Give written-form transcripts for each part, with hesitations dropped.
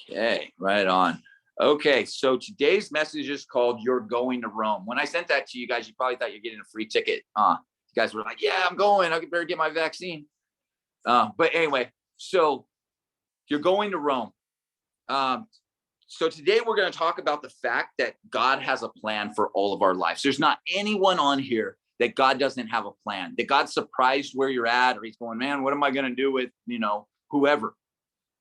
Okay, right on. Okay, so today's message is called You're Going to Rome. When I sent that to you guys, you probably thought you're getting a free ticket. You guys were like, yeah, I'm going. I better get my vaccine. But anyway, so you're going to Rome. So today we're going to talk about the fact that God has a plan for all of our lives. There's not anyone on here that God doesn't have a plan, that God's surprised where you're at, or he's going, man, what am I going to do with, whoever?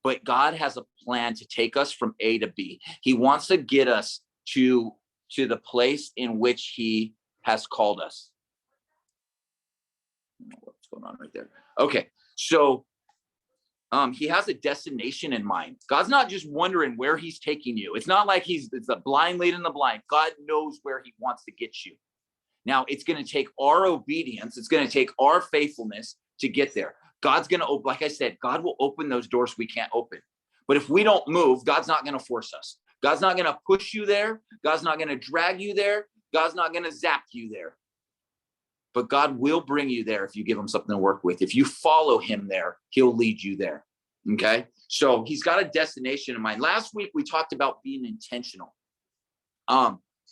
But God has a plan to take us from A to B. He wants to get us to the place in which he has called us. What's going on right there? Okay, so he has a destination in mind. God's not just wondering where he's taking you. It's not like it's a blind leading the blind. God knows where he wants to get you. Now, it's going to take our obedience. It's going to take our faithfulness to get there. God's going to, like I said, God will open those doors we can't open. But if we don't move, God's not going to force us. God's not going to push you there. God's not going to drag you there. God's not going to zap you there. But God will bring you there if you give him something to work with. If you follow him there, he'll lead you there. Okay? So he's got a destination in mind. Last week, we talked about being intentional.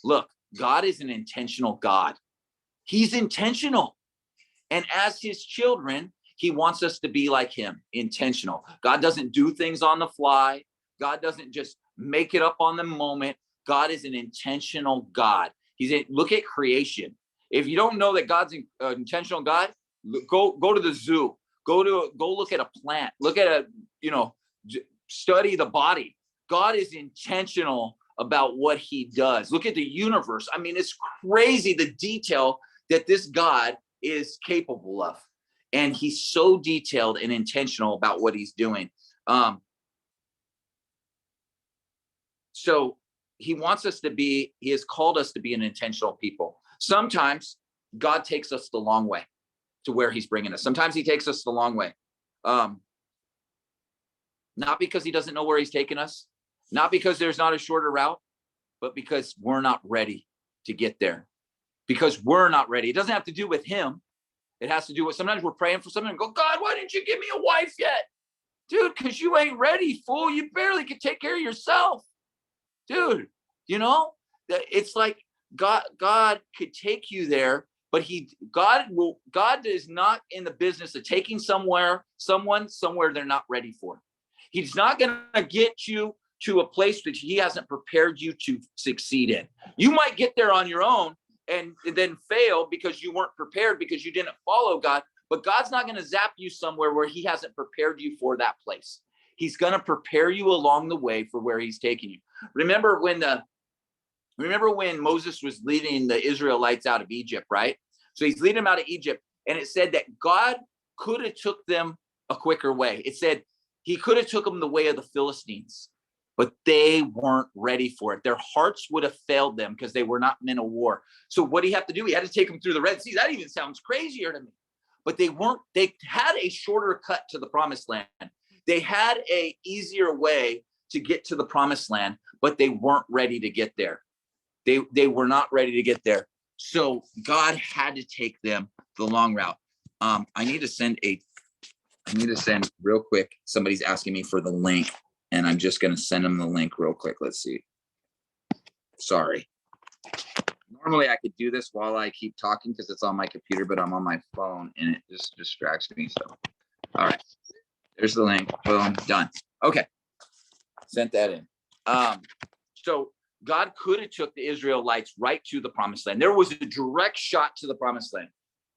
Look, God is an intentional God. He's intentional. And as his children, he wants us to be like him, intentional. God doesn't do things on the fly. God doesn't just make it up on the moment. God is an intentional God. Look at creation. If you don't know that God's an intentional God, go to the zoo. Go look at a plant. Look at study the body. God is intentional about what he does. Look at the universe. I mean, it's crazy the detail that this God is capable of. And he's so detailed and intentional about what he's doing. So he has called us to be an intentional people. Sometimes God takes us the long way to where he's bringing us. Sometimes he takes us the long way. Not because he doesn't know where he's taking us, not because there's not a shorter route, but because we're not ready to get there. Because we're not ready. It doesn't have to do with him. It has to do with, sometimes we're praying for something and go, God, why didn't you give me a wife yet? Dude, because you ain't ready, fool. You barely can take care of yourself. Dude, it's like God could take you there, but God is not in the business of taking someone somewhere they're not ready for. He's not going to get you to a place that he hasn't prepared you to succeed in. You might get there on your own and then fail because you weren't prepared, because you didn't follow God. But God's not going to zap you somewhere where he hasn't prepared you for that place. He's going to prepare you along the way for where he's taking you. Remember when Moses was leading the Israelites out of Egypt, right? So he's leading them out of Egypt, and it said that God could have took them a quicker way. It said he could have took them the way of the Philistines, but they weren't ready for it. Their hearts would have failed them because they were not men of war. So what did he have to do? He had to take them through the Red Sea. That even sounds crazier to me. But they had a shorter cut to the promised land. They had a easier way to get to the promised land, but they weren't ready to get there. They were not ready to get there. So God had to take them the long route. I need to send real quick. Somebody's asking me for the link, and I'm just going to send them the link real quick. Let's see. Sorry. Normally I could do this while I keep talking because it's on my computer, but I'm on my phone and it just distracts me. So, all right, there's the link. Boom, done. Okay, sent that in. So God could have took the Israelites right to the promised land. There was a direct shot to the promised land,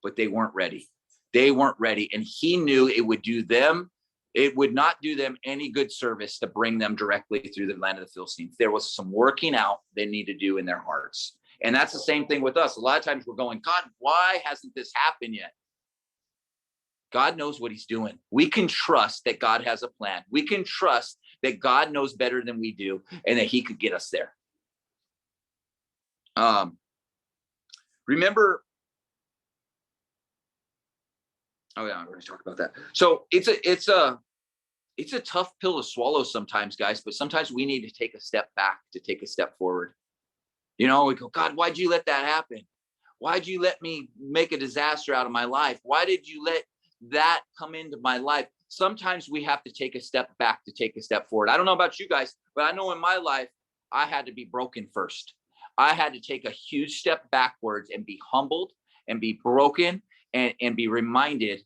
but they weren't ready. They weren't ready, and he knew it would not do them any good service to bring them directly through the land of the Philistines. There was some working out they need to do in their hearts. And that's the same thing with us. A lot of times we're going, God, why hasn't this happened yet? God knows what he's doing. We can trust that God has a plan. We can trust that God knows better than we do and that he could get us there. Remember, oh yeah, we're going to talk about that. So it's a tough pill to swallow sometimes, guys, but sometimes we need to take a step back to take a step forward. We go, God, why'd you let that happen? Why'd you let me make a disaster out of my life? Why did you let that come into my life? sometimes we have to take a step back to take a step forward. I don't know about you guys, but I know in my life, I had to be broken first. I had to take a huge step backwards and be humbled and be broken and be reminded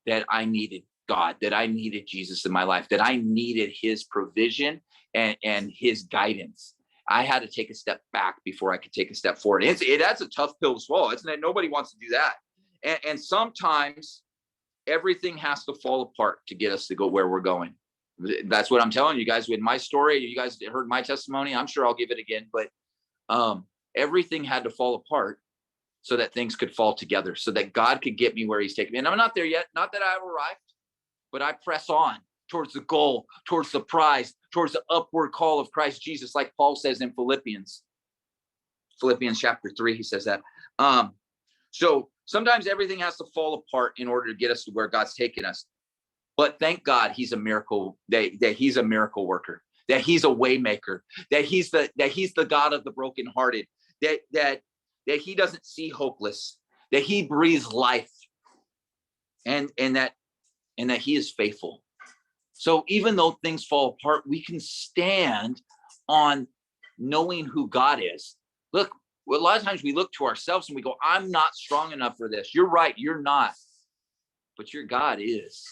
that I needed God, that I needed Jesus in my life, that I needed his provision and his guidance. I had to take a step back before I could take a step forward. That's a tough pill to swallow. It's not, nobody wants to do that. And sometimes everything has to fall apart to get us to go where we're going. That's what I'm telling you guys with my story. You guys heard my testimony. I'm sure I'll give it again, but everything had to fall apart so that things could fall together, so that God could get me where he's taking me. And I'm not there yet. Not that I've arrived, but I press on towards the goal, towards the prize, towards the upward call of Christ Jesus, like Paul says in Philippians chapter 3, he says that. So sometimes everything has to fall apart in order to get us to where God's taken us. But thank God he's a miracle, that he's a miracle worker, that he's a way maker, that he's the God of the brokenhearted, that he doesn't see hopeless, that he breathes life, and that he is faithful. So even though things fall apart, we can stand on knowing who God is. Look, a lot of times we look to ourselves and we go, I'm not strong enough for this. You're right, you're not. But your God is.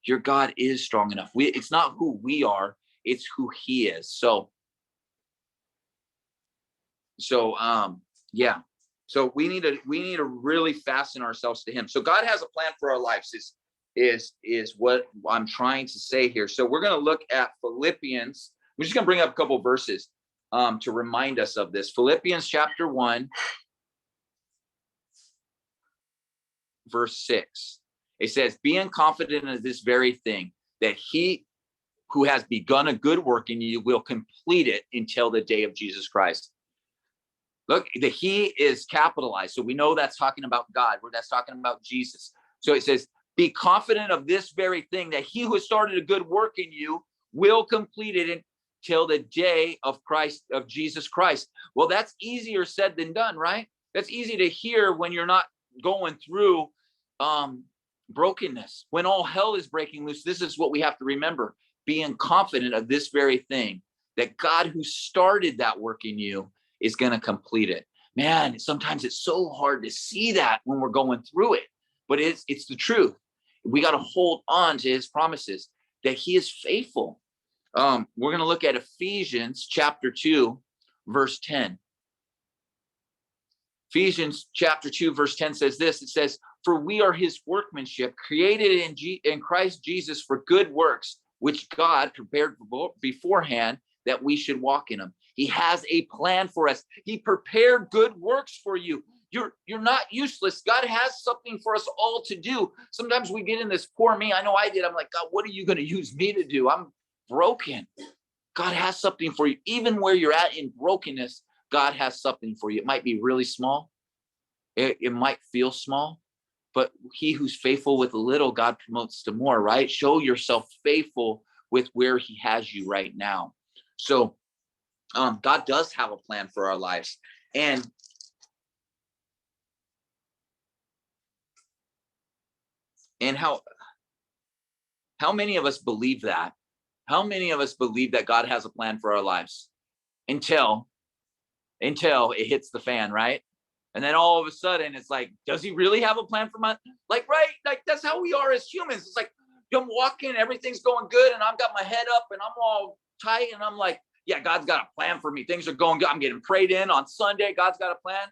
Your God is strong enough. It's not who we are, it's who he is. So yeah. So we need to really fasten ourselves to him. So God has a plan for our lives is what I'm trying to say here. So we're going to look at Philippians. We're just going to bring up a couple of verses to remind us of this. Philippians chapter 1, verse 6. It says, being confident of this very thing, that he who has begun a good work in you will complete it until the day of Jesus Christ. Look, the he is capitalized. So we know that's talking about God, where that's talking about Jesus. So it says, be confident of this very thing, that he who has started a good work in you will complete it until the day of Christ, of Jesus Christ. Well, that's easier said than done, right? That's easy to hear when you're not going through brokenness. When all hell is breaking loose, this is what we have to remember. Being confident of this very thing, that God who started that work in you is going to complete it. Man, sometimes it's so hard to see that when we're going through it, but it's the truth. We got to hold on to his promises, that he is faithful. We're going to look at Ephesians chapter 2, verse 10. Ephesians chapter 2, verse 10 says this. It says, for we are his workmanship, created in Christ Jesus for good works, which God prepared beforehand that we should walk in them. He has a plan for us. He prepared good works for you. You're not useless. God has something for us all to do. Sometimes we get in this poor me. I know I did. I'm like, God, what are you going to use me to do? I'm broken. God has something for you. Even where you're at in brokenness, God has something for you. It might be really small. It might feel small, but he who's faithful with a little, God promotes to more, right? Show yourself faithful with where he has you right now. So God does have a plan for our lives. And how many of us believe that? How many of us believe that God has a plan for our lives until it hits the fan, right? And then all of a sudden it's like, does he really have a plan for my, like, right? Like that's how we are as humans. It's like, I'm walking, everything's going good, and I've got my head up and I'm all tight, and I'm like, yeah, God's got a plan for me. Things are going good. I'm getting prayed in on Sunday. God's got a plan.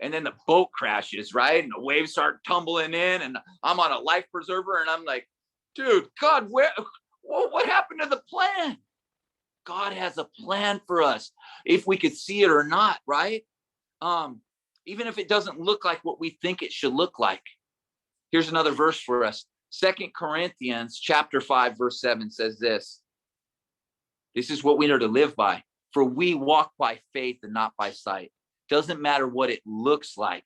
And then the boat crashes, right? And the waves start tumbling in, and I'm on a life preserver, and I'm like, dude, God, what happened to the plan? God has a plan for us, if we could see it or not, right? Even if it doesn't look like what we think it should look like. Here's another verse for us. 2 Corinthians chapter 5, verse 7 says this. This is what we are to live by. For we walk by faith and not by sight. Doesn't matter what it looks like.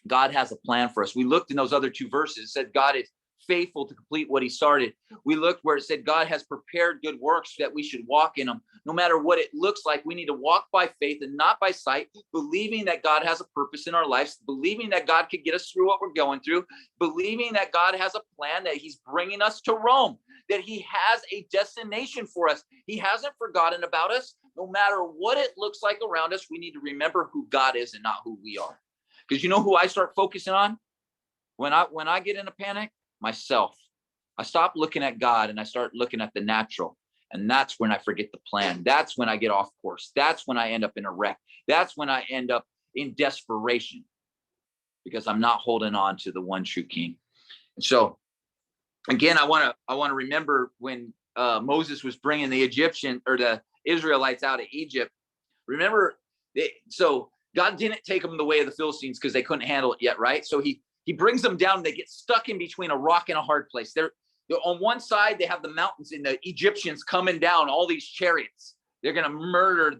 God has a plan for us. We looked in those other two verses. It said God is faithful to complete what he started. We looked where it said God has prepared good works that we should walk in them. No matter what it looks like, we need to walk by faith and not by sight, believing that God has a purpose in our lives, believing that God could get us through what we're going through, believing that God has a plan, that he's bringing us to Rome, that he has a destination for us. He hasn't forgotten about us. No matter what it looks like around us, we need to remember who God is and not who we are. Because you know who I start focusing on? When I get in a panic, myself. I stop looking at God and I start looking at the natural. And that's when I forget the plan. That's when I get off course. That's when I end up in a wreck. That's when I end up in desperation because I'm not holding on to the one true King. And so, again, I want to remember when Moses was bringing the Israelites out of Egypt. Remember, so God didn't take them the way of the Philistines because they couldn't handle it yet, right? So he brings them down. They get stuck in between a rock and a hard place. They're on one side, they have the mountains and the Egyptians coming down, all these chariots. They're going to murder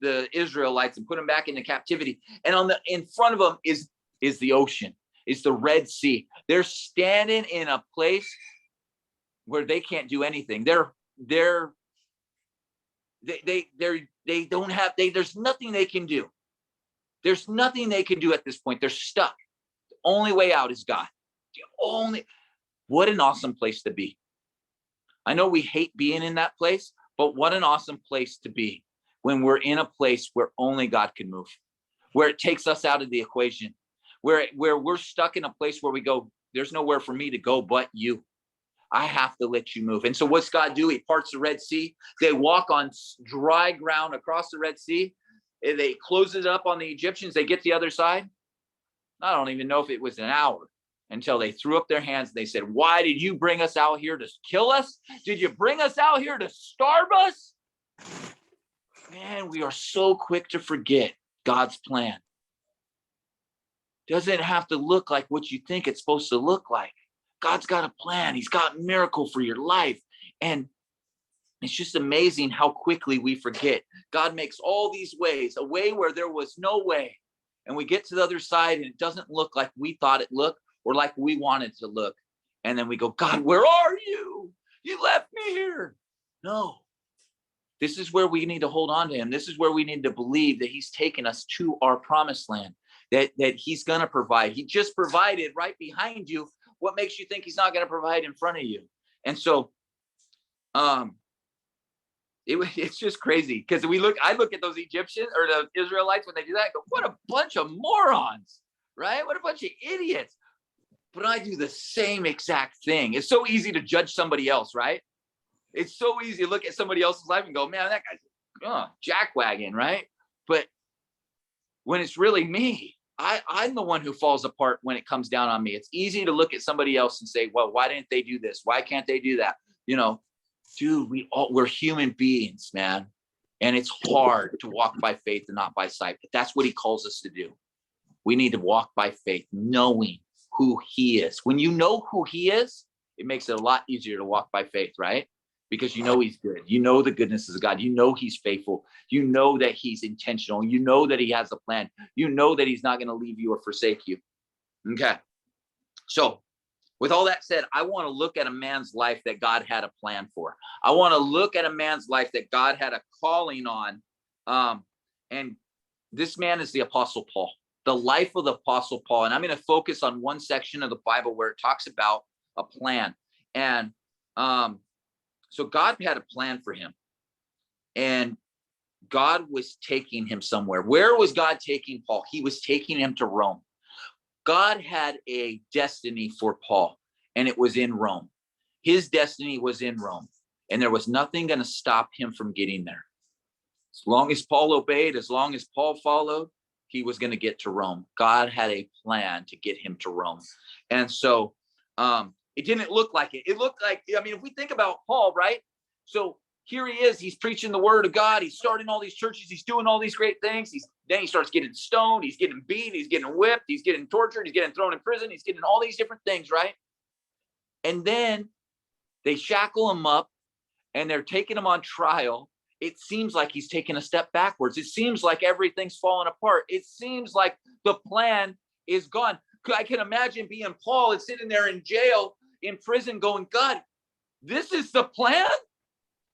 the Israelites and put them back into captivity. And in front of them is the ocean, is the Red Sea. They're standing in a place where they can't do anything. They don't have, there's nothing they can do. There's nothing they can do at this point. They're stuck. The only way out is God. What an awesome place to be. I know we hate being in that place, but what an awesome place to be when we're in a place where only God can move, where it takes us out of the equation, where we're stuck in a place where we go, there's nowhere for me to go but you. I have to let you move. And so what's God do? He parts the Red Sea. They walk on dry ground across the Red Sea. They close it up on the Egyptians. They get to the other side. I don't even know if it was an hour until they threw up their hands. They said, why did you bring us out here to kill us? Did you bring us out here to starve us? Man, we are so quick to forget God's plan. Doesn't have to look like what you think it's supposed to look like. God's got a plan. He's got a miracle for your life. And it's just amazing how quickly we forget. God makes all these ways, a way where there was no way. And we get to the other side and it doesn't look like we thought it looked or like we wanted to look. And then we go, God, where are you? You left me here. No, this is where we need to hold on to him. This is where we need to believe that he's taken us to our promised land, that he's going to provide. He just provided right behind you. What makes you think he's not going to provide in front of you? And so, it's just crazy because I look at those Egyptians or the Israelites when they do that, I go, what a bunch of morons, right? What a bunch of idiots. But I do the same exact thing. It's so easy to judge somebody else, right? It's so easy to look at somebody else's life and go, man, that guy's jackwagon, right? But when it's really me, I'm the one who falls apart when it comes down on me. It's easy to look at somebody else and say, well, why didn't they do this? Why can't they do that? Dude, we're human beings, man. And it's hard to walk by faith and not by sight. But that's what he calls us to do. We need to walk by faith, knowing who he is. When you know who he is, it makes it a lot easier to walk by faith, right? Because you know he's good. You know the goodness of God. You know he's faithful. You know that he's intentional. You know that he has a plan. You know that he's not going to leave you or forsake you. Okay. So with all that said, I want to look at a man's life that God had a plan for. I want to look at a man's life that God had a calling on. And this man is the Apostle Paul, the life of the Apostle Paul. And I'm going to focus on one section of the Bible where it talks about a plan. And so God had a plan for him. And God was taking him somewhere. Where was God taking Paul? He was taking him to Rome. God had a destiny for Paul, and it was in Rome. His destiny was in Rome, and there was nothing going to stop him from getting there. As long as Paul obeyed, as long as Paul followed, he was going to get to Rome. God had a plan to get him to Rome. And so it didn't look like it. It looked like, if we think about Paul, right? So here he is, he's preaching the word of God. He's starting all these churches. He's doing all these great things. Then he starts getting stoned. He's getting beat. He's getting whipped. He's getting tortured. He's getting thrown in prison. He's getting all these different things, right? And then they shackle him up and they're taking him on trial. It seems like he's taking a step backwards. It seems like everything's falling apart. It seems like the plan is gone. I can imagine being Paul and sitting there in jail in prison going, God, this is the plan?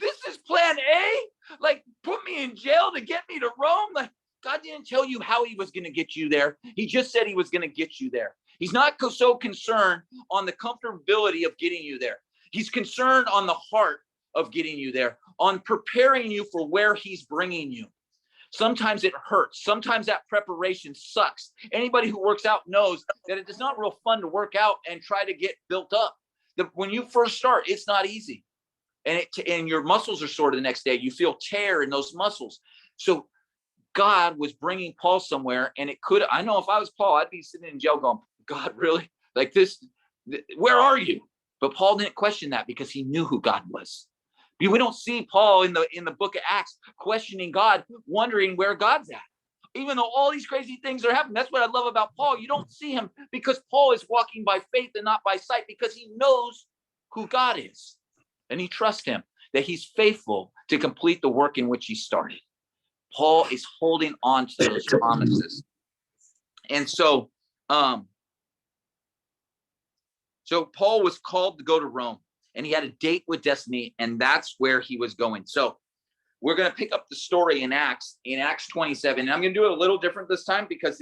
This is plan A? Like, put me in jail to get me to Rome? Like, God didn't tell you how he was going to get you there. He just said he was going to get you there. He's not so concerned on the comfortability of getting you there. He's concerned on the heart of getting you there, on preparing you for where he's bringing you. Sometimes it hurts. Sometimes that preparation sucks. Anybody who works out knows that it is not real fun to work out and try to get built up. When you first start, it's not easy. And your muscles are sore the next day. You feel tear in those muscles. So God was bringing Paul somewhere, and I know if I was Paul, I'd be sitting in jail going, God, really? Like this, where are you? But Paul didn't question that because he knew who God was. We don't see Paul in the book of Acts questioning God, wondering where God's at. Even though all these crazy things are happening. That's what I love about Paul. You don't see him because Paul is walking by faith and not by sight, because he knows who God is. And he trusts him, that he's faithful to complete the work in which he started. Paul is holding on to those promises. And so Paul was called to go to Rome, and he had a date with destiny, and that's where he was going. So we're going to pick up the story in Acts 27. And I'm going to do it a little different this time because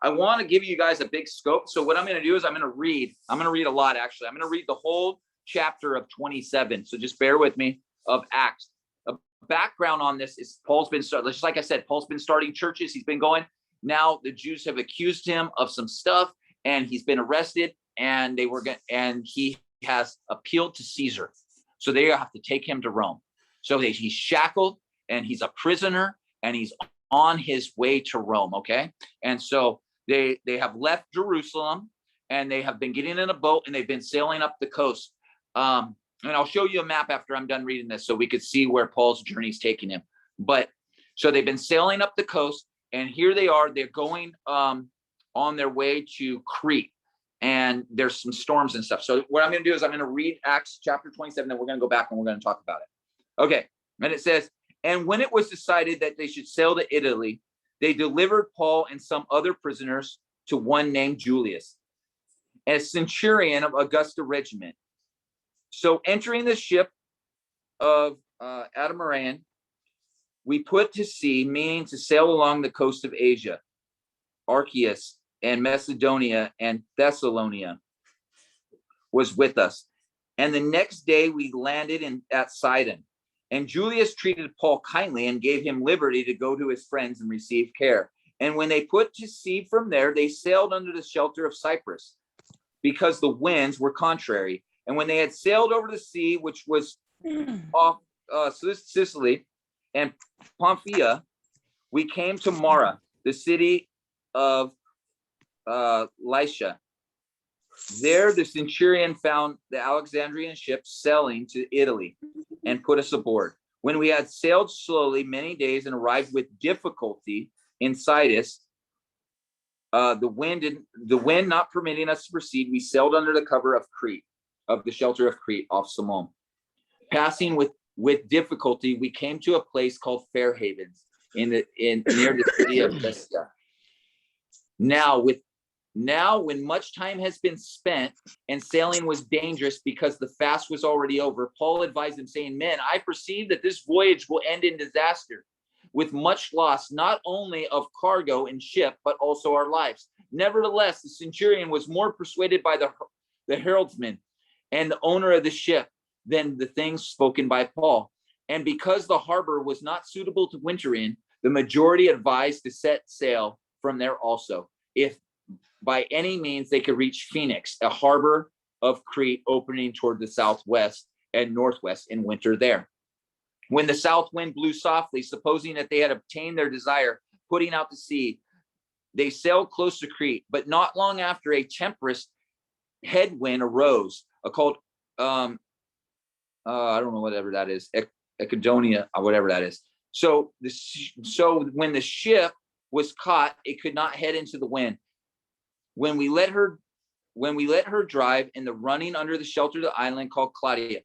I want to give you guys a big scope. So what I'm going to do is I'm going to read a lot, actually. I'm going to read the whole chapter of 27. So just bear with me, of Acts. A background on this is just like I said, Paul's been starting churches. He's been going. Now the Jews have accused him of some stuff, and he's been arrested, and he has appealed to Caesar. So they have to take him to Rome. So he's shackled, and he's a prisoner, and he's on his way to Rome. Okay. And so they have left Jerusalem, and they have been getting in a boat, and they've been sailing up the coast. And I'll show you a map after I'm done reading this so we could see where Paul's journey's taking him. But so they've been sailing up the coast, and here they are. They're going on their way to Crete, and there's some storms and stuff. So what I'm going to do is I'm going to read Acts chapter 27, then we're going to go back and we're going to talk about it. Okay. And it says, and when it was decided that they should sail to Italy, they delivered Paul and some other prisoners to one named Julius, a centurion of Augusta regiment. So entering the ship of Adamarian, we put to sea, meaning to sail along the coast of Asia, Archias and Macedonia and Thessalonica was with us. And the next day we landed at Sidon. And Julius treated Paul kindly and gave him liberty to go to his friends and receive care. And when they put to sea from there, they sailed under the shelter of Cyprus, because the winds were contrary. And when they had sailed over the sea, which was off Sicily and Pamphylia, we came to Mara, the city of Lycia. There the centurion found the Alexandrian ship sailing to Italy and put us aboard. When we had sailed slowly many days and arrived with difficulty in Sidus, the wind not permitting us to proceed, we sailed under the cover of Crete, of the shelter of Crete off Salmone. Passing with difficulty, we came to a place called Fair Havens near the city of Thessia. Now, when much time has been spent and sailing was dangerous because the fast was already over, Paul advised them, saying, men, I perceive that this voyage will end in disaster, with much loss, not only of cargo and ship, but also our lives. Nevertheless, the centurion was more persuaded by the heraldsman and the owner of the ship than the things spoken by Paul. And because the harbor was not suitable to winter in, the majority advised to set sail from there also, if by any means they could reach Phoenix, a harbor of Crete opening toward the southwest and northwest, in winter there. When the south wind blew softly, supposing that they had obtained their desire, putting out to sea, they sailed close to Crete. But not long after, a tempestuous headwind arose, called I don't know, whatever that is, Ecodonia, or whatever that is. So when the ship was caught, it could not head into the wind. When we let her drive in the running under the shelter of the island called Claudia,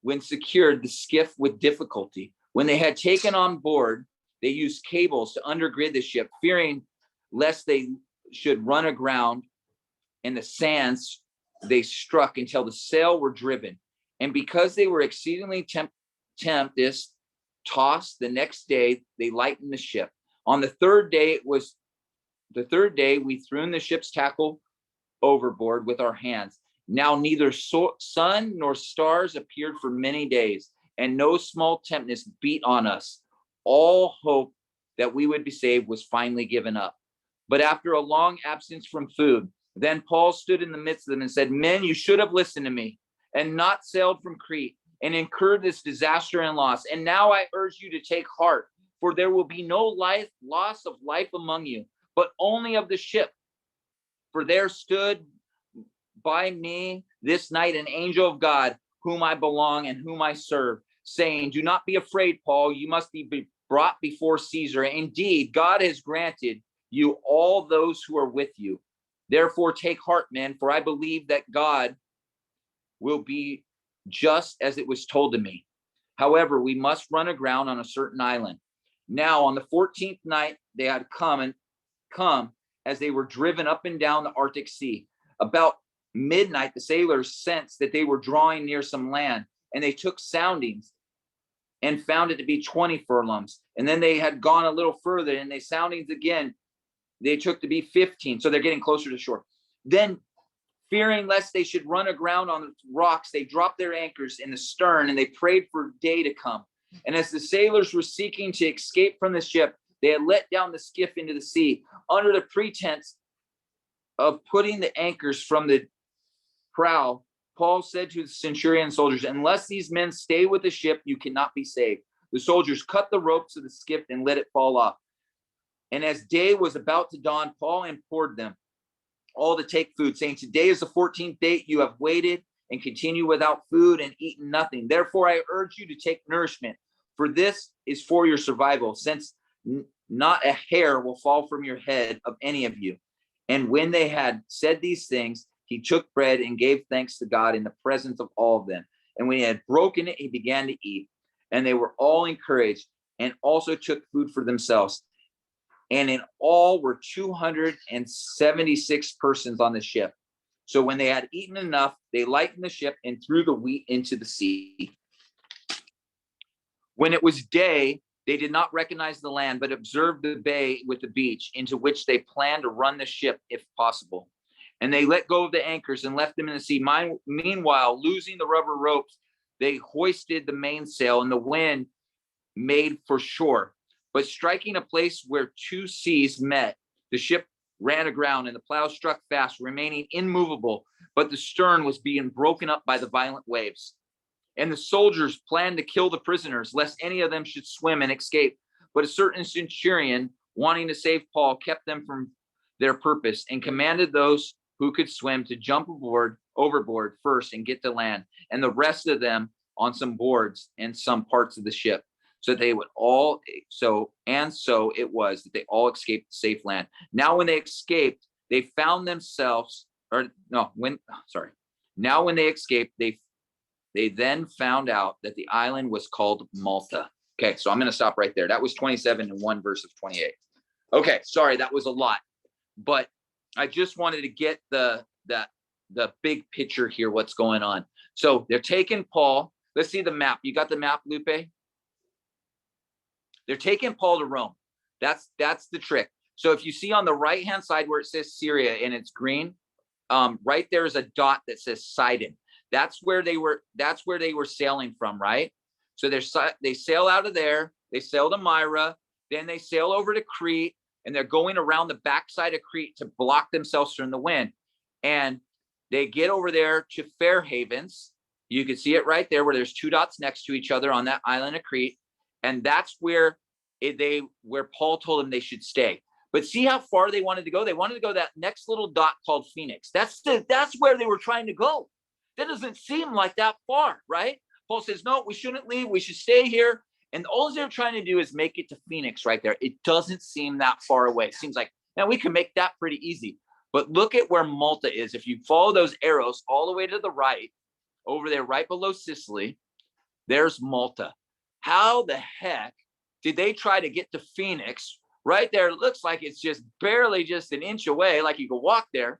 when secured the skiff with difficulty, when they had taken on board, they used cables to undergird the ship, fearing lest they should run aground in the sands they struck until the sail were driven. And because they were exceedingly tempest tossed, the next day they lightened the ship. On the third day we threw in the ship's tackle overboard with our hands. Now neither sun nor stars appeared for many days, and no small tempest beat on us. All hope that we would be saved was finally given up. But after a long absence from food, then Paul stood in the midst of them and said, "Men, you should have listened to me and not sailed from Crete and incurred this disaster and loss. And now I urge you to take heart, for there will be no loss of life among you, but only of the ship. For there stood by me this night an angel of God, whom I belong and whom I serve, saying, do not be afraid, Paul, you must be brought before Caesar. Indeed, God has granted you all those who are with you. Therefore take heart, men, for I believe that God will be just as it was told to me. However, we must run aground on a certain island." Now on the 14th night they had come as they were driven up and down the Arctic Sea. About midnight the sailors sensed that they were drawing near some land, and they took soundings and found it to be 20 furlongs. And then they had gone a little further, and they soundings again they took to be 15. So they're getting closer to shore. Then, fearing lest they should run aground on the rocks, they dropped their anchors in the stern, and they prayed for day to come. And as the sailors were seeking to escape from the ship, they had let down the skiff into the sea under the pretense of putting the anchors from the prow. Paul said to the centurion soldiers, "Unless these men stay with the ship, you cannot be saved." The soldiers cut the ropes of the skiff and let it fall off. And as day was about to dawn, Paul implored them all to take food, saying, "Today is the 14th day you have waited and continue without food and eaten nothing. Therefore, I urge you to take nourishment, for this is for your survival, since not a hair will fall from your head of any of you." And when they had said these things, he took bread and gave thanks to God in the presence of all of them. And when he had broken it, he began to eat. And they were all encouraged and also took food for themselves. And in all were 276 persons on the ship. So when they had eaten enough, they lightened the ship and threw the wheat into the sea. When it was day, they did not recognize the land, but observed the bay with the beach, into which they planned to run the ship if possible. And they let go of the anchors and left them in the sea. Meanwhile, losing the rubber ropes, they hoisted the mainsail, and the wind made for shore. But striking a place where two seas met, the ship ran aground, and the plow struck fast, remaining immovable, but the stern was being broken up by the violent waves. And the soldiers planned to kill the prisoners, lest any of them should swim and escape. But a certain centurion, wanting to save Paul, kept them from their purpose, and commanded those who could swim to jump overboard first and get to land, and the rest of them on some boards and some parts of the ship. So they would all, so it was that they all escaped safe land. Now when they escaped, they found themselves, now when they escaped, they then found out that the island was called Malta. Okay, so I'm going to stop right there. That was 27 and 1 verse of 28. Okay, sorry, that was a lot, but I just wanted to get the big picture here, what's going on. So they're taking Paul. Let's see the map. You got the map, Lupe? They're taking Paul to Rome. That's the trick. So if you see on the right-hand side where it says Syria and it's green, right there is a dot that says Sidon. That's where they were sailing from, right? So they sail out of there, they sail to Myra, then they sail over to Crete, and they're going around the backside of Crete to block themselves from the wind. And they get over there to Fair Havens. You can see it right there where there's two dots next to each other on that island of Crete. And that's where Paul told them they should stay. But see how far they wanted to go? They wanted to go that next little dot called Phoenix. That's where they were trying to go. That doesn't seem like that far, right? Paul says, no, we shouldn't leave. We should stay here. And all they're trying to do is make it to Phoenix right there. It doesn't seem that far away. It seems like, now we can make that pretty easy. But look at where Malta is. If you follow those arrows all the way to the right, over there, right below Sicily, there's Malta. How the heck did they try to get to Phoenix? Right there, it looks like it's just barely just an inch away, like you could walk there.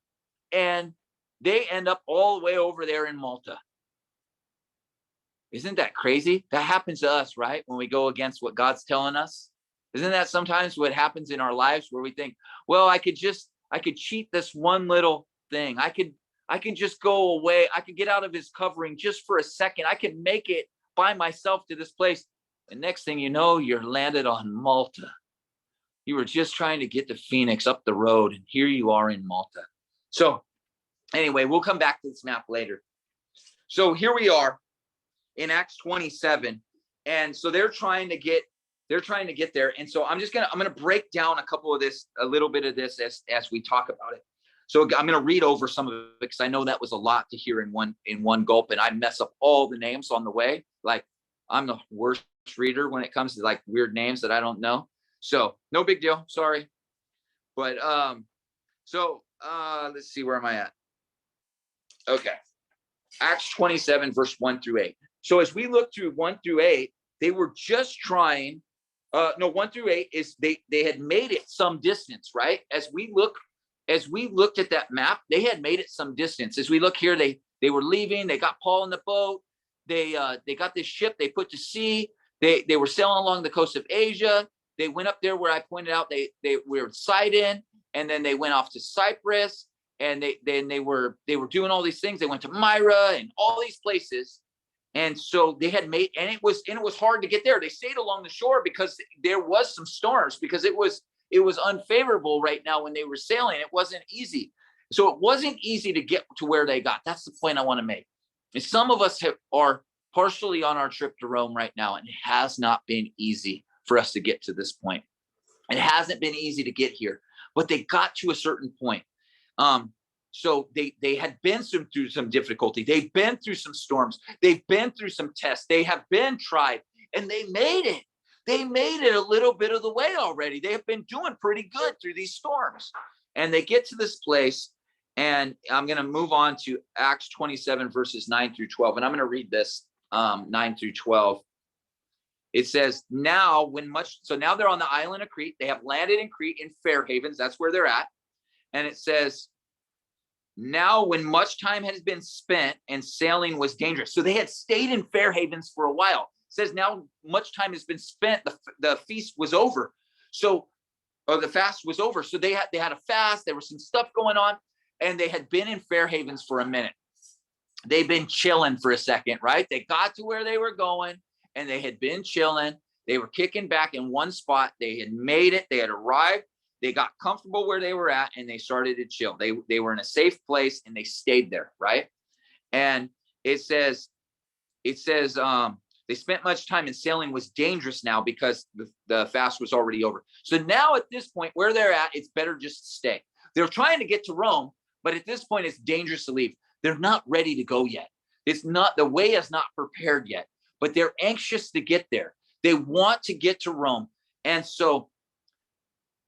And they end up all the way over there in Malta. Isn't that crazy? That happens to us, right? When we go against what God's telling us. Isn't that sometimes what happens in our lives, where we think, well, I could cheat this one little thing. I can just go away. I could get out of his covering just for a second. I can make it by myself to this place. And next thing you know, you're landed on Malta. You were just trying to get to Phoenix up the road, and here you are in Malta. So anyway, we'll come back to this map later. So here we are in Acts 27. And so they're trying to get there. And so I'm going to break down a little bit of this as we talk about it. So I'm going to read over some of it, because I know that was a lot to hear in one gulp, and I mess up all the names on the way. Like, I'm the worst reader when it comes to like weird names that I don't know. So no big deal. Sorry. But let's see, where am I at? Okay. Acts 27, verse 1 through 8. So as we look through 1 through 8, they were just trying, 1 through 8 is they had made it some distance, right? As we looked at that map, they had made it some distance. As we look here, they were leaving, they got Paul in the boat, they got this ship, they put to sea, they were sailing along the coast of Asia. They went up there where I pointed out they were Sidon, and then they went off to Cyprus, and they were doing all these things. They went to Myra and all these places. And so they had made, and it was hard to get there. They stayed along the shore because there was some storms, because it was unfavorable right now when they were sailing. It wasn't easy. So it wasn't easy to get to where they got. That's the point I want to make. And some of us are partially on our trip to Rome right now, and it has not been easy for us to get to this point. It hasn't been easy to get here, but they got to a certain point. So they had been through some difficulty. They've been through some storms. They've been through some tests. They have been tried, and they made it. They made it a little bit of the way already. They have been doing pretty good through these storms. And they get to this place, and I'm going to move on to Acts 27, verses 9 through 12. And I'm going to read this 9 through 12. It says, now they're on the island of Crete. They have landed in Crete in Fair Havens. That's where they're at. And it says, now when much time has been spent and sailing was dangerous. So they had stayed in Fair Havens for a while. It says now much time has been spent. The feast was over. The fast was over. So they had a fast. There was some stuff going on, and they had been in Fair Havens for a minute. They've been chilling for a second, right? They got to where they were going, and they had been chilling. They were kicking back in one spot. They had made it. They had arrived. They got comfortable where they were at, and they started to chill. They were in a safe place, and they stayed there, right? And it says they spent much time, and sailing was dangerous now because the fast was already over. So now at this point where they're at, it's better just to stay. They're trying to get to Rome, but at this point it's dangerous to leave. They're not ready to go yet. The way is not prepared yet, but they're anxious to get there. They want to get to Rome. And so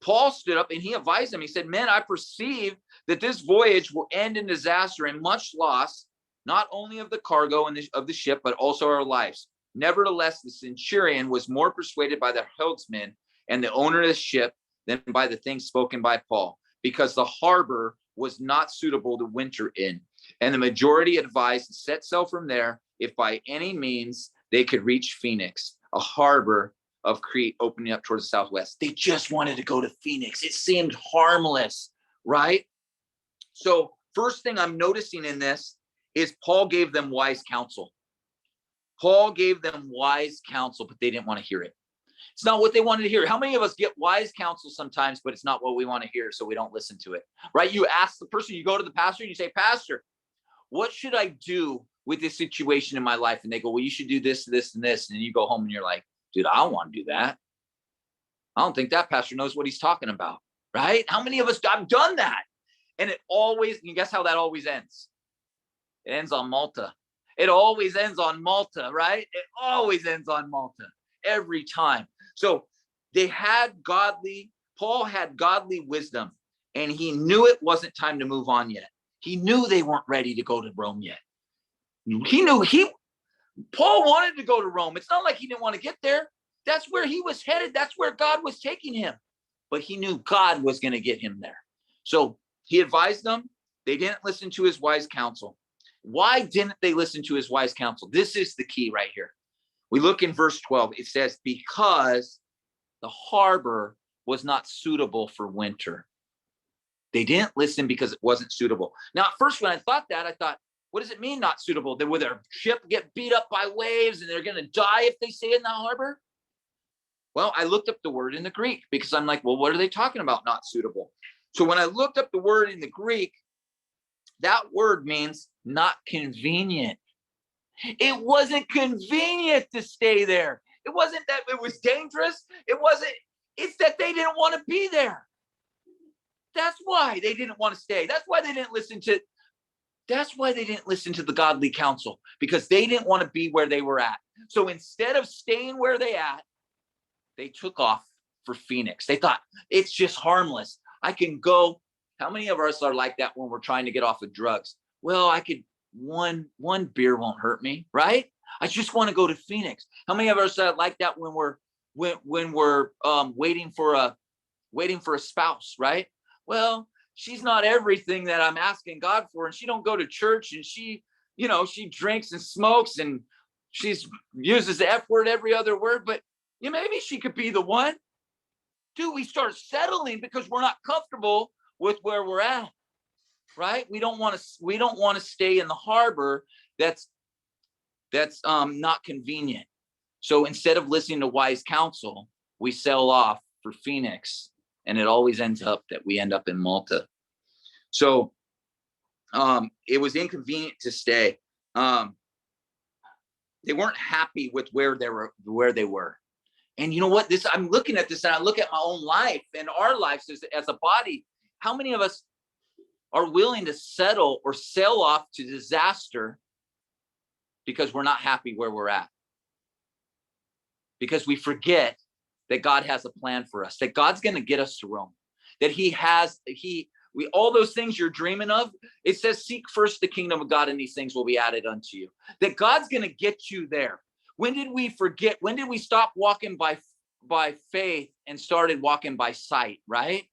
Paul stood up and he advised them. He said, men, I perceive that this voyage will end in disaster and much loss, not only of the cargo and of the ship, but also our lives. Nevertheless, the centurion was more persuaded by the helmsman and the owner of the ship than by the things spoken by Paul, because the harbor was not suitable to winter in. And the majority advised to set sail from there, if by any means they could reach Phoenix, a harbor of Crete opening up towards the southwest. They just wanted to go to Phoenix. It seemed harmless, right? So first thing I'm noticing in this is Paul gave them wise counsel. Paul gave them wise counsel, but they didn't want to hear it. It's not what they wanted to hear. How many of us get wise counsel sometimes, but it's not what we want to hear, so we don't listen to it, right? You ask the person, you go to the pastor and you say, Pastor, what should I do with this situation in my life? And they go, well, you should do this, this, and this. And then you go home and you're like, dude, I don't want to do that. I don't think that pastor knows what he's talking about, right? How many of us have done that? And it always, you guess how that always ends? It ends on Malta. It always ends on Malta, right? It always ends on Malta every time. So Paul had godly wisdom, and he knew it wasn't time to move on yet. He knew they weren't ready to go to Rome yet. Paul wanted to go to Rome. It's not like he didn't want to get there. That's where he was headed. That's where God was taking him. But he knew God was going to get him there. So he advised them. They didn't listen to his wise counsel. Why didn't they listen to his wise counsel? This is the key right here. We look in verse 12. It says, because the harbor was not suitable for winter. They didn't listen because it wasn't suitable. Now, at first, when I thought that, I thought, what does it mean not suitable? That will their ship get beat up by waves and they're going to die if they stay in the harbor? Well, I looked up the word in the Greek because I'm like, well, what are they talking about not suitable? So when I looked up the word in the Greek, that word means not convenient. It wasn't convenient to stay there. It wasn't that it was dangerous. It's that they didn't want to be there. That's why they didn't want to stay. That's why they didn't listen to the godly counsel, because they didn't want to be where they were at. So instead of staying where they at, they took off for Phoenix. They thought, it's just harmless. I can go. How many of us are like that when we're trying to get off of drugs? Well, I could, one beer won't hurt me, right? I just want to go to Phoenix. How many of us are like that when we're waiting for a spouse, right? Well, she's not everything that I'm asking God for, and she don't go to church, and she drinks and smokes, and she uses the F word every other word, but maybe she could be the one. Dude, we start settling because we're not comfortable with where we're at, right? We don't want to stay in the harbor that's not convenient. So instead of listening to wise counsel, we sail off for Phoenix, and it always ends up that we end up in Malta. So it was inconvenient to stay. They weren't happy with where they were. And you know what? I'm looking at this, and I look at my own life and our lives as a body. How many of us are willing to settle or sail off to disaster because we're not happy where we're at? Because we forget that God has a plan for us, that God's going to get us to Rome, that all those things you're dreaming of, it says, seek first the kingdom of God and these things will be added unto you, that God's going to get you there. When did we forget? When did we stop walking by faith and started walking by sight, right?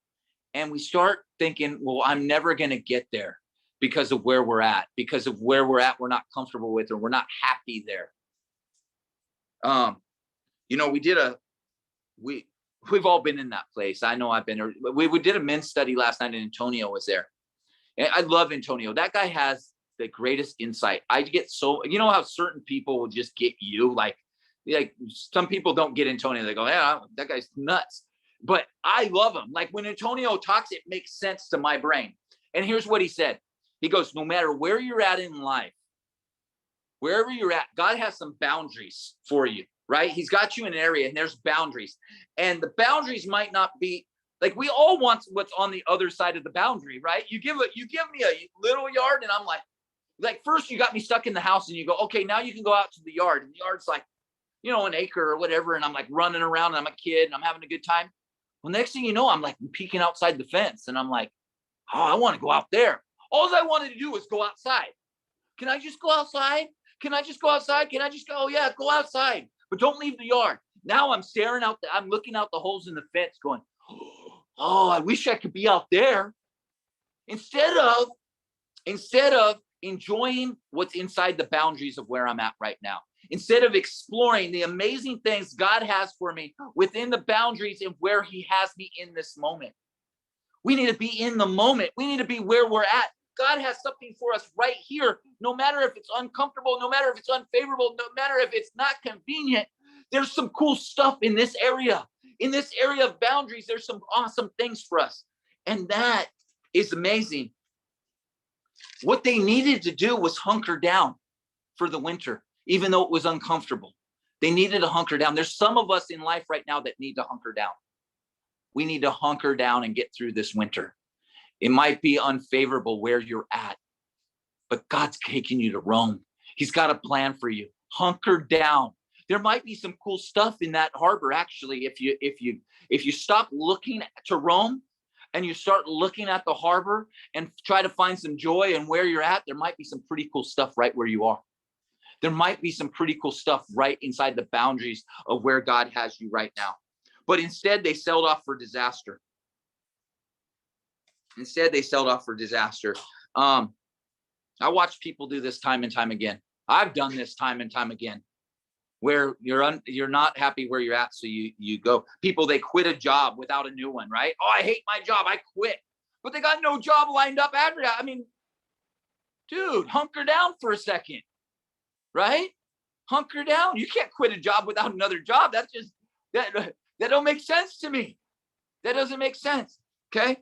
And we start thinking, well, I'm never going to get there because of where we're at. Because of where we're at, we're not comfortable with, or we're not happy there. We've all been in that place. I know I've been there. We did a men's study last night, and Antonio was there. And I love Antonio. That guy has the greatest insight. I get how certain people will just get you, like some people don't get Antonio. They go, yeah, that guy's nuts. But I love him. Like when Antonio talks, it makes sense to my brain. And here's what he said. He goes, no matter where you're at in life, wherever you're at, God has some boundaries for you, right? He's got you in an area, and there's boundaries. And the boundaries might not be, like, we all want what's on the other side of the boundary, right? You give me a little yard, and I'm like first you got me stuck in the house, and you go, okay, now you can go out to the yard. And the yard's like, an acre or whatever. And I'm like running around, and I'm a kid, and I'm having a good time. Well, next thing you know, I'm like peeking outside the fence, and I'm like, oh, I want to go out there. All I wanted to do was go outside. Can I just go outside? Can I just go outside? Can I just go? Oh, yeah, go outside. But don't leave the yard. Now I'm staring out. I'm looking out the holes in the fence going, oh, I wish I could be out there. Instead of enjoying what's inside the boundaries of where I'm at right now. Instead of exploring the amazing things God has for me within the boundaries of where he has me in this moment. We need to be in the moment. We need to be where we're at. God has something for us right here, no matter if it's uncomfortable, no matter if it's unfavorable, no matter if it's not convenient. There's some cool stuff in this area. In this area of boundaries, there's some awesome things for us. And that is amazing. What they needed to do was hunker down for the winter, even though it was uncomfortable. They needed to hunker down. There's some of us in life right now that need to hunker down. We need to hunker down and get through this winter. It might be unfavorable where you're at, but God's taking you to Rome. He's got a plan for you. Hunker down. There might be some cool stuff in that harbor, actually, if you stop looking to Rome and you start looking at the harbor and try to find some joy in where you're at, there might be some pretty cool stuff right where you are. There might be some pretty cool stuff right inside the boundaries of where God has you right now. But instead, they sailed off for disaster. I watch people do this time and time again. I've done this time and time again, where you're not happy where you're at, so you go. People, they quit a job without a new one, right? Oh, I hate my job, I quit. But they got no job lined up after that. I mean, dude, hunker down for a second, right? Hunker down. You can't quit a job without another job. That's just that don't make sense to me. That doesn't make sense. Okay.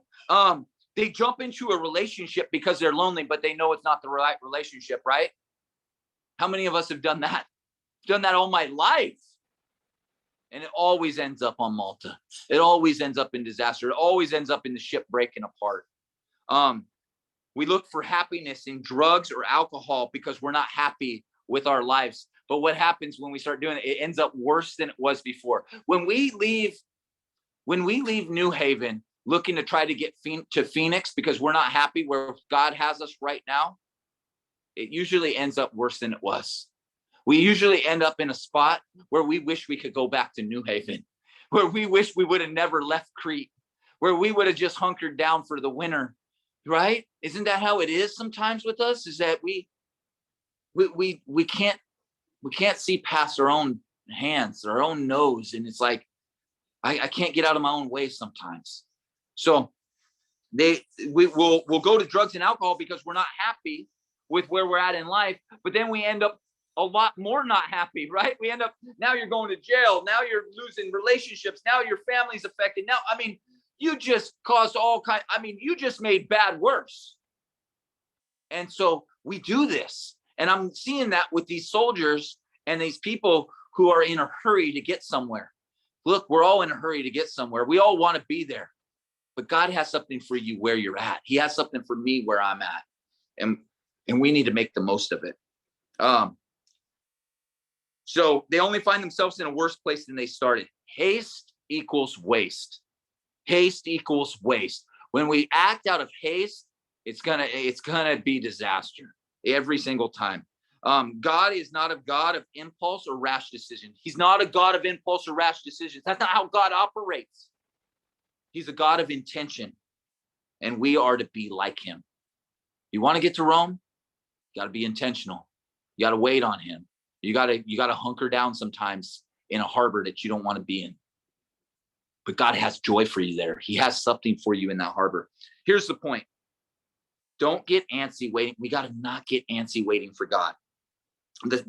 They jump into a relationship because they're lonely, but they know it's not the right relationship, right? How many of us have done that? I've done that all my life. And it always ends up on Malta. It always ends up in disaster. It always ends up in the ship breaking apart. We look for happiness in drugs or alcohol because we're not happy with our lives. But what happens when we start doing it? It ends up worse than it was before. When we leave New Haven looking to try to get to Phoenix because we're not happy where God has us right now, it usually ends up worse than it was. We usually end up in a spot where we wish we could go back to New Haven, where we wish we would have never left Crete, where we would have just hunkered down for the winter, right? Isn't that how it is sometimes with us? Is that we can't see past our own hands, our own nose, and it's like I can't get out of my own way sometimes. So we'll go to drugs and alcohol because we're not happy with where we're at in life, but then we end up a lot more not happy, right? We end up, now you're going to jail. Now you're losing relationships. Now your family's affected. Now, I mean, you just caused you just made bad worse. And so we do this. And I'm seeing that with these soldiers and these people who are in a hurry to get somewhere. Look, we're all in a hurry to get somewhere. We all want to be there. But God has something for you where you're at. He has something for me where I'm at. And we need to make the most of it. So they only find themselves in a worse place than they started. Haste equals waste. Haste equals waste. When we act out of haste, it's gonna be disaster every single time. God is not a God of impulse or rash decisions. He's not a God of impulse or rash decisions. That's not how God operates. He's a God of intention, and we are to be like him. You want to get to Rome? You got to be intentional. You got to wait on him. You got to hunker down sometimes in a harbor that you don't want to be in. But God has joy for you there. He has something for you in that harbor. Here's the point. Don't get antsy waiting. We got to not get antsy waiting for God.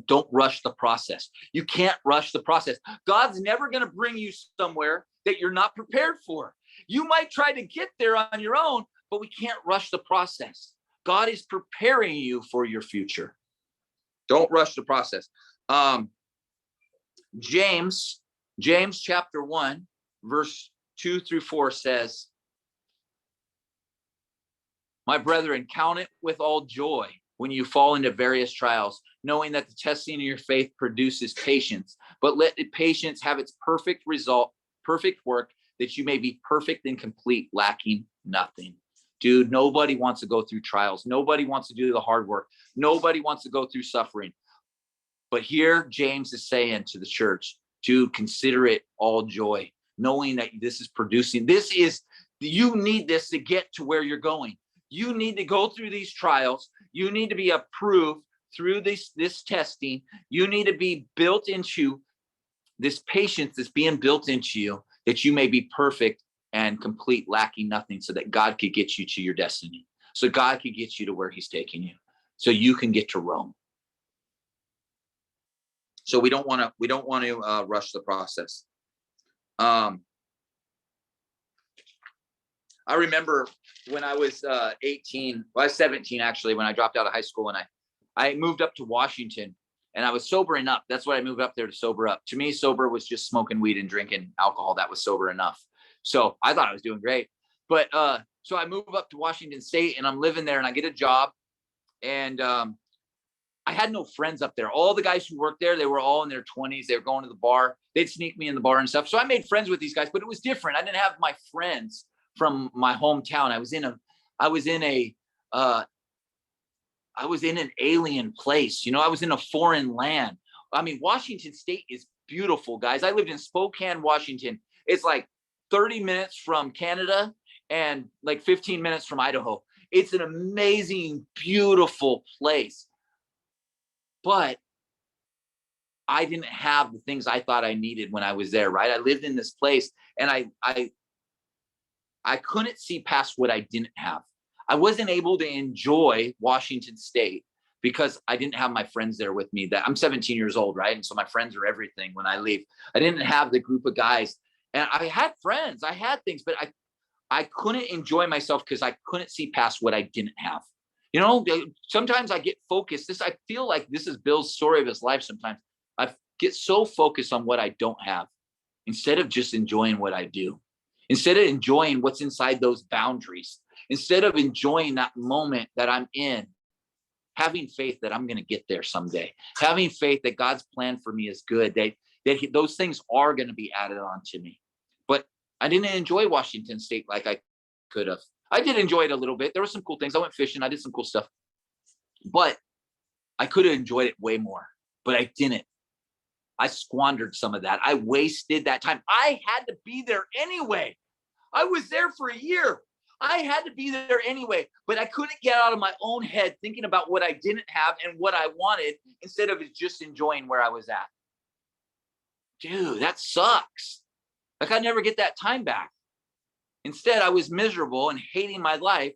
Don't rush the process. You can't rush the process. God's never going to bring you somewhere that you're not prepared for. You might try to get there on your own, but we can't rush the process. God is preparing you for your future. Don't rush the process. James chapter 1, verse 2-4 says, "My brethren, count it with all joy when you fall into various trials, knowing that the testing of your faith produces patience. But let the patience have its perfect result, perfect work, that you may be perfect and complete, lacking nothing." Dude, nobody wants to go through trials. Nobody wants to do the hard work. Nobody wants to go through suffering. But here, James is saying to the church, dude, consider it all joy, knowing that this is producing. You need this to get to where you're going. You need to go through these trials. You need to be approved through this testing. You need to be built into this patience that's being built into you, that you may be perfect and complete, lacking nothing, so that God could get you to your destiny. So God could get you to where he's taking you, so you can get to Rome. So we don't want to rush the process. I remember when I was 18, well, I was 17 actually, when I dropped out of high school, and I moved up to Washington, and I was sobering up. That's what I moved up there to sober up. To me, sober was just smoking weed and drinking alcohol. That was sober enough. So I thought I was doing great. But so I moved up to Washington State, and I'm living there, and I get a job, and I had no friends up there. All the guys who worked there, they were all in their 20s. They were going to the bar. They'd sneak me in the bar and stuff. So I made friends with these guys, but it was different. I didn't have my friends from my hometown. I was in an alien place. You know, I was in a foreign land. I mean, Washington State is beautiful, guys. I lived in Spokane, Washington. It's like 30 minutes from Canada and like 15 minutes from Idaho. It's an amazing, beautiful place. But I didn't have the things I thought I needed when I was there, right? I lived in this place and I couldn't see past what I didn't have. I wasn't able to enjoy Washington State because I didn't have my friends there with me. That I'm 17 years old, right? And so my friends are everything when I leave. I didn't have the group of guys, and I had friends, I had things, but I couldn't enjoy myself because I couldn't see past what I didn't have. You know, sometimes I get focused. I feel like this is Bill's story of his life. Sometimes I get so focused on what I don't have instead of just enjoying what I do, instead of enjoying what's inside those boundaries, instead of enjoying that moment that I'm in, having faith that I'm going to get there someday, having faith that God's plan for me is good, that those things are going to be added on to me. But I didn't enjoy Washington State like I could have. I did enjoy it a little bit. There were some cool things. I went fishing. I did some cool stuff. But I could have enjoyed it way more. But I didn't. I squandered some of that. I wasted that time. I had to be there anyway. I was there for a year. I had to be there anyway. But I couldn't get out of my own head thinking about what I didn't have and what I wanted instead of just enjoying where I was at. Dude, that sucks. Like I never get that time back. Instead, I was miserable and hating my life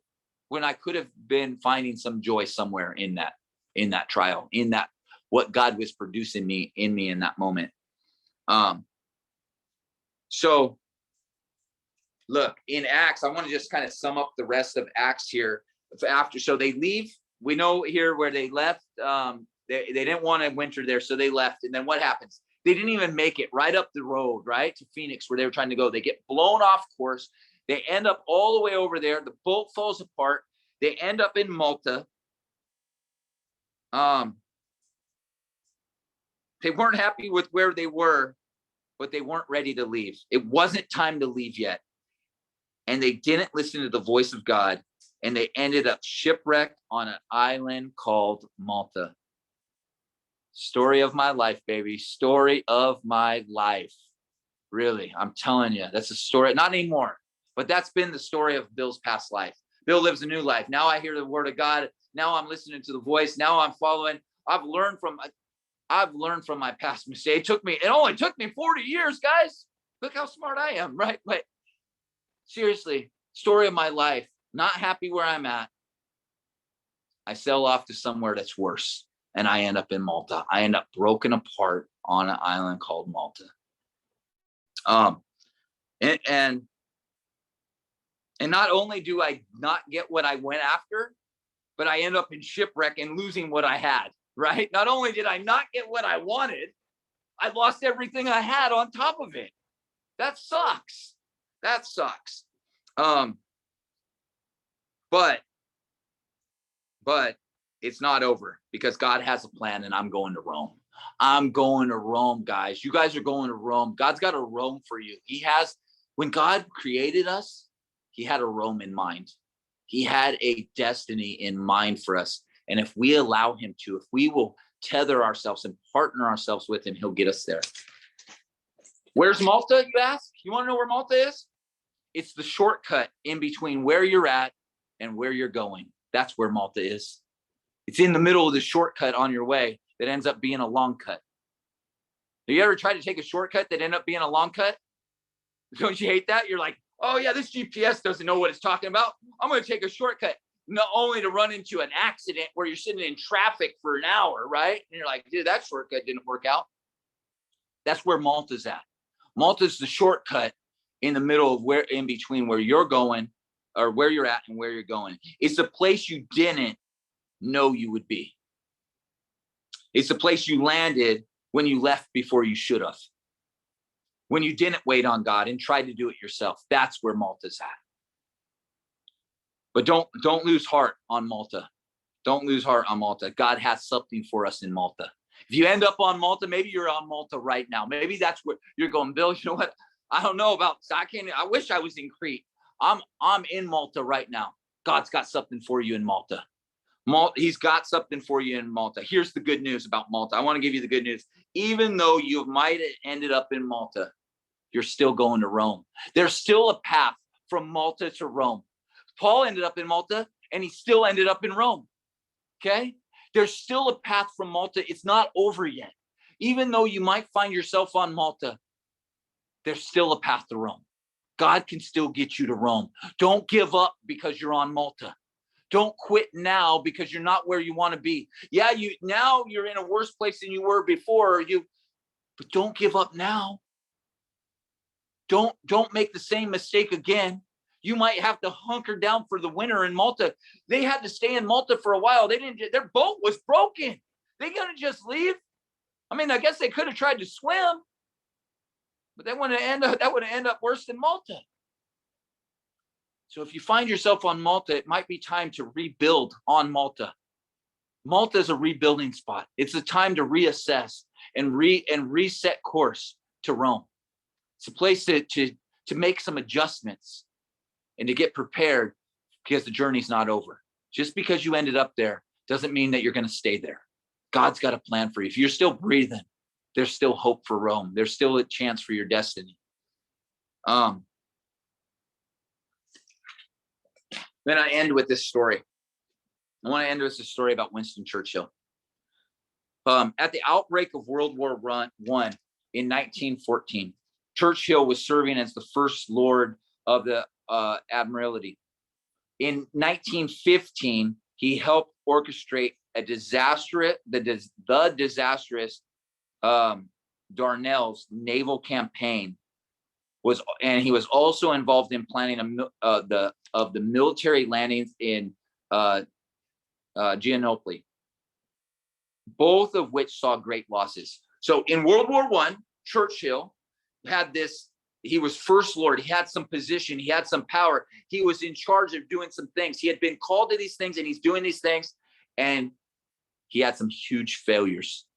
when I could have been finding some joy somewhere in that trial, in that what God was producing in me in that moment. So look, in Acts, I want to just kind of sum up the rest of Acts here. So they leave. We know here where they left. They didn't want to winter there, so they left. And then what happens? They didn't even make it right up the road, right, to Phoenix, where they were trying to go. They get blown off course. They end up all the way over there. The boat falls apart. They end up in Malta. They weren't happy with where they were, but they weren't ready to leave. It wasn't time to leave yet. And they didn't listen to the voice of God. And they ended up shipwrecked on an island called Malta. Story of my life, baby. Story of my life. Really, I'm telling you, that's a story. Not anymore, but that's been the story of Bill's past life. Bill lives a new life. Now I hear the word of God. Now I'm listening to the voice. Now I'm following. I've learned from my past mistake. It only took me 40 years, guys. Look how smart I am, right? But seriously, story of my life. Not happy where I'm at. I sail off to somewhere that's worse. And I end up in Malta. I end up broken apart on an island called Malta. And not only do I not get what I went after, but I end up in shipwreck and losing what I had, right? Not only did I not get what I wanted, I lost everything I had on top of it. That sucks. That sucks. But it's not over because God has a plan and I'm going to Rome. I'm going to Rome, guys. You guys are going to Rome. God's got a Rome for you. When God created us, he had a Rome in mind. He had a destiny in mind for us. And if we allow him to, if we will tether ourselves and partner ourselves with him, he'll get us there. Where's Malta, you ask? You want to know where Malta is? It's the shortcut in between where you're at and where you're going. That's where Malta is. It's in the middle of the shortcut on your way that ends up being a long cut. Have you ever tried to take a shortcut that ended up being a long cut? Don't you hate that? You're like, oh yeah, this GPS doesn't know what it's talking about. I'm going to take a shortcut, not only to run into an accident where you're sitting in traffic for an hour, right? And you're like, dude, that shortcut didn't work out. That's where Malta's at. Malta's the shortcut in the middle of in between where you're going or where you're at and where you're going. It's a place you didn't know you would be. It's the place you landed when you left before you should have. When you didn't wait on God and tried to do it yourself. That's where Malta's at. But don't lose heart on Malta. Don't lose heart on Malta. God has something for us in Malta. If you end up on Malta, maybe you're on Malta right now. Maybe that's where you're going, Bill. You know what? I don't know about. I wish I was in Crete. I'm in Malta right now. God's got something for you in Malta. He's got something for you in Malta. Here's the good news about Malta. I want to give you the good news. Even though you might have ended up in Malta, you're still going to Rome. There's still a path from Malta to Rome. Paul ended up in Malta, and he still ended up in Rome. Okay? There's still a path from Malta. It's not over yet. Even though you might find yourself on Malta, there's still a path to Rome. God can still get you to Rome. Don't give up because you're on Malta. Don't quit now because you're not where you want to be. Yeah, now you're in a worse place than you were before. But don't give up now. Don't make the same mistake again. You might have to hunker down for the winter in Malta. They had to stay in Malta for a while. Their boat was broken. They gonna just leave? I mean, I guess they could have tried to swim, but that would have ended up worse than Malta. So if you find yourself on Malta, it might be time to rebuild on Malta. Malta is a rebuilding spot. It's a time to reassess and reset course to Rome. It's a place to make some adjustments and to get prepared, because the journey's not over. Just because you ended up there doesn't mean that you're going to stay there. God's got a plan for you. If you're still breathing, there's still hope for Rome. There's still a chance for your destiny. Then I end with this story. I want to end with a story about Winston Churchill. At the outbreak of World War I in 1914, Churchill was serving as the First Lord of the Admiralty. In 1915, he helped orchestrate the disastrous Dardanelles naval campaign. And he was also involved in planning the military landings in Giannopoli, both of which saw great losses. So in World War I, Churchill had this. He was First Lord. He had some position. He had some power. He was in charge of doing some things. He had been called to these things, and he's doing these things. And he had some huge failures.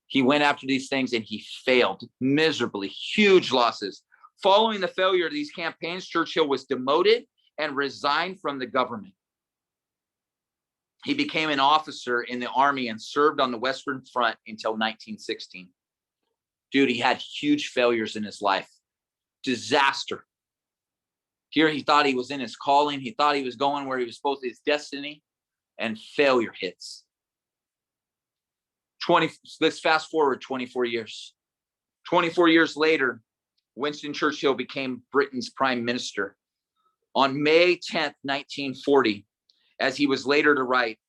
He went after these things, and he failed miserably, huge losses. Following the failure of these campaigns, Churchill was demoted and resigned from the government. He became an officer in the army and served on the Western Front until 1916. Dude, he had huge failures in his life. Disaster. Here he thought he was in his calling. He thought he was going where he was supposed to, his destiny, and failure hits. Let's fast forward 24 years. 24 years later, Winston Churchill became Britain's prime minister. On May 10th, 1940, as he was later to write,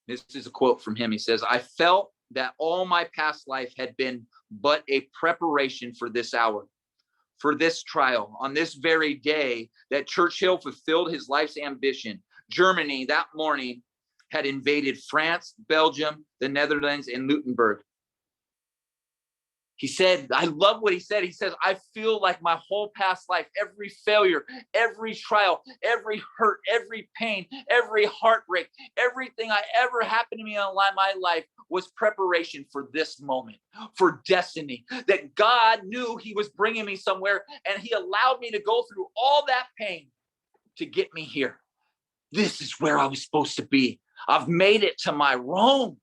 this is a quote from him. He says, "I felt that all my past life had been but a preparation for this hour, for this trial. On this very day that Churchill fulfilled his life's ambition, Germany that morning had invaded France, Belgium, the Netherlands, and Luxembourg." He said, I love what he said. He says, "I feel like my whole past life, every failure, every trial, every hurt, every pain, every heartbreak, everything I ever happened to me in my life was preparation for this moment, for destiny, that God knew he was bringing me somewhere, and he allowed me to go through all that pain to get me here. This is where I was supposed to be. I've made it to my Rome."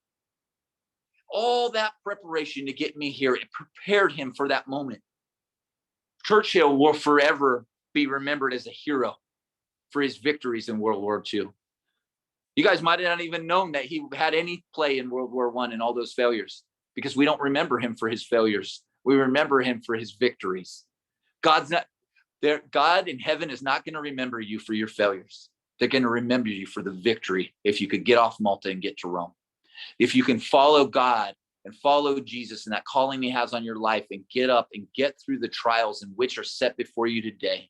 All that preparation to get me here, it prepared him for that moment. Churchill will forever be remembered as a hero for his victories in World War II. You guys might have not even known that he had any play in World War I and all those failures, because we don't remember him for his failures. We remember him for his victories. God's not there. God in heaven is not going to remember you for your failures. They're going to remember you for the victory if you could get off Malta and get to Rome. If you can follow God and follow Jesus and that calling he has on your life and get up and get through the trials in which are set before you today,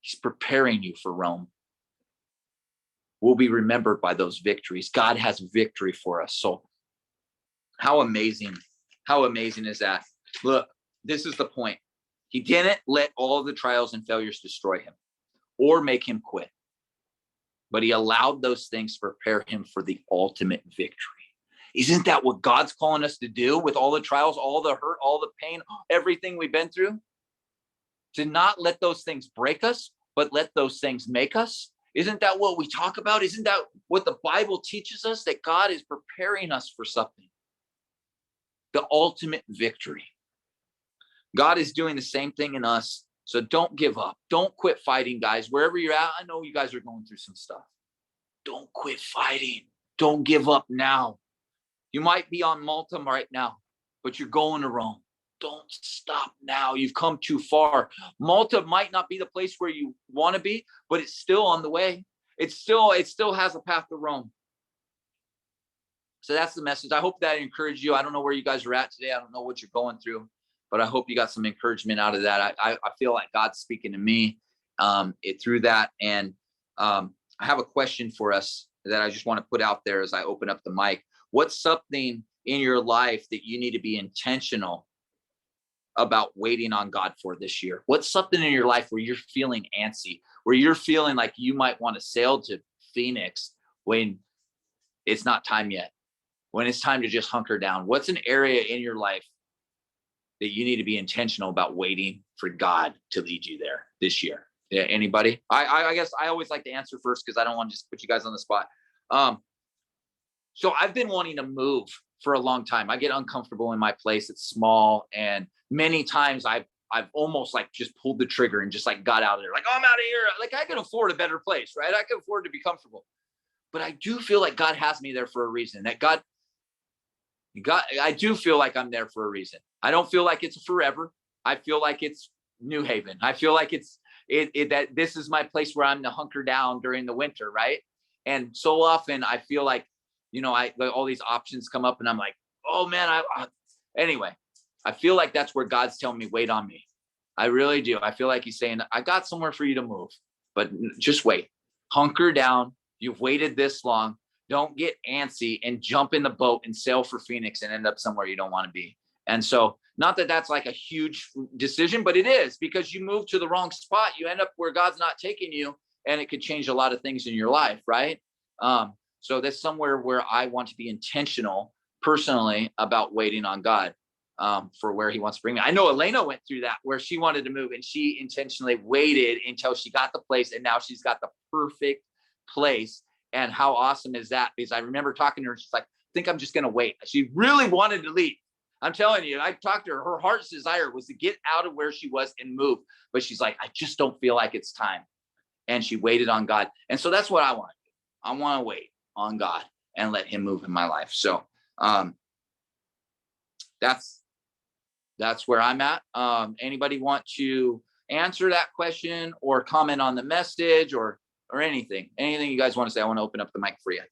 he's preparing you for Rome. We'll be remembered by those victories. God has victory for us. So how amazing is that? Look, this is the point. He didn't let all of the trials and failures destroy him or make him quit, but he allowed those things to prepare him for the ultimate victory. Isn't that what God's calling us to do with all the trials, all the hurt, all the pain, everything we've been through? To not let those things break us, but let those things make us? Isn't that what we talk about? Isn't that what the Bible teaches us? That God is preparing us for something. The ultimate victory. God is doing the same thing in us. So don't give up. Don't quit fighting, guys. Wherever you're at, I know you guys are going through some stuff. Don't quit fighting. Don't give up now. You might be on Malta right now, but you're going to Rome. Don't stop now. You've come too far. Malta might not be the place where you want to be, but it's still on the way. It still has a path to Rome. So that's the message. I hope that encouraged you. I don't know where you guys are at today. I don't know what you're going through, but I hope you got some encouragement out of that. I feel like God's speaking to me through that. And I have a question for us that I just want to put out there as I open up the mic. What's something in your life that you need to be intentional about waiting on God for this year? What's something in your life where you're feeling antsy, where you're feeling like you might want to sail to Phoenix when it's not time yet, when it's time to just hunker down? What's an area in your life that you need to be intentional about waiting for God to lead you there this year? Yeah, anybody? I guess I always like to answer first because I don't want to just put you guys on the spot. So I've been wanting to move for a long time. I get uncomfortable in my place. It's small, and many times I've almost like just pulled the trigger and just like got out of there. Like, oh, I'm out of here. Like, I can afford a better place, right? I can afford to be comfortable. But I do feel like God has me there for a reason. I do feel like I'm there for a reason. I don't feel like it's forever. I feel like it's New Haven. I feel like that this is my place where I'm to hunker down during the winter, right? And so often I feel like, all these options come up and I'm like, oh man, anyway, I feel like that's where God's telling me, wait on me. I really do. I feel like he's saying, I got somewhere for you to move, but just wait, hunker down. You've waited this long. Don't get antsy and jump in the boat and sail for Phoenix and end up somewhere you don't want to be. And so, not that that's like a huge decision, but it is, because you move to the wrong spot. You end up where God's not taking you, and it could change a lot of things in your life, right? So that's somewhere where I want to be intentional personally about waiting on God for where he wants to bring me. I know Elena went through that, where she wanted to move and she intentionally waited until she got the place, and now she's got the perfect place. And how awesome is that? Because I remember talking to her, she's like, I think I'm just going to wait. She really wanted to leave. I'm telling you, I talked to her. Her heart's desire was to get out of where she was and move. But she's like, I just don't feel like it's time. And she waited on God. And so that's what I want to do. I want to wait on God and let him move in my life. So that's where I'm at. Anybody want to answer that question or comment on the message or anything you guys want to say? I want to open up the mic for you.